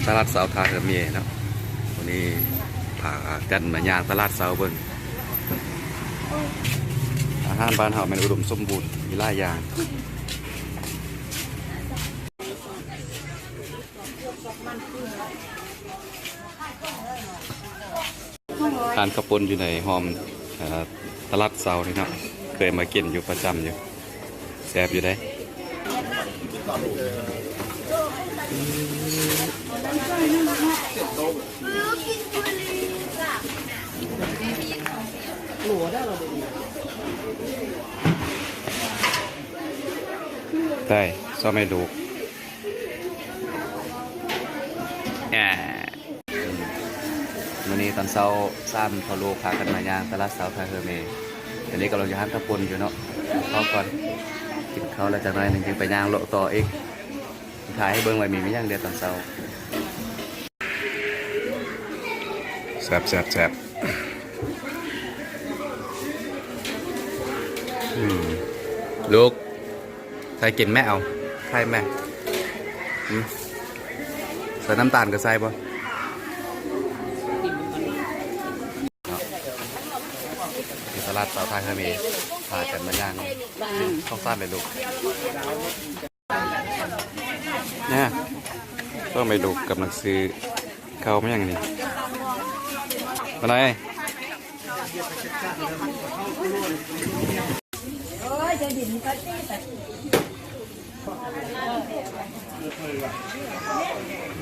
ตลาดเสาทาเรือเมียเนาะวันนี้พากันมาย่างตลาดเสาเบิ่งอาหารบ้านเฮามันอุดมสมบูรณ์มีหลายอย่างทานกระปุนอยู่ในหอมตลาดเสานี่เนาะเคยมากินอยู่ประจำอยู่แซ่บอยู่ได้ได้ซ้อมไม่ดูวันนี้ตอนเช้าซ้ำพอลูกพากันมาย่างตลาดเสาไทยเฮอร์เมย์อันนี้กำลังจะหั่นกระปุนอยู่เนาะเข้าก่อนกินข้าวแล้วจากนั้นจึงไปย่างโลต่ออีกถ่ายให้เบิ้งไว้มีไม่ย่างเดียวตอนเช้าแซ่บลูกใส่กินแม่เอาใช่แม่ใส่น้ำตาลก็ใส่ป่ะที่ตลาดเสาไทยเคยมีพากันมาย่างข้าวซ่าเลยลูกเนี่ยต้องไปดูกำลังซื้อข้าวไม่ยังนี่อะไร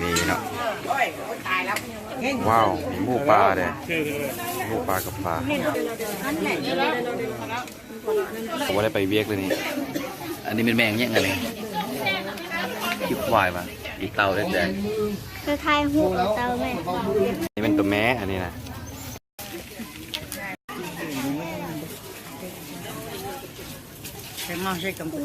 นี่เนาะว้าวมีหมูปลาเด้หมูปลากับปลาผมว่าได้ไปเวียกเลยนี่อันนี้เป็นแมงยังไงเลยคิดวายป่ะอีเต่าแดงจะทายหูเต่าแม่นี่เป็นตัวแม่อันนี้นะC'est manger comme ça.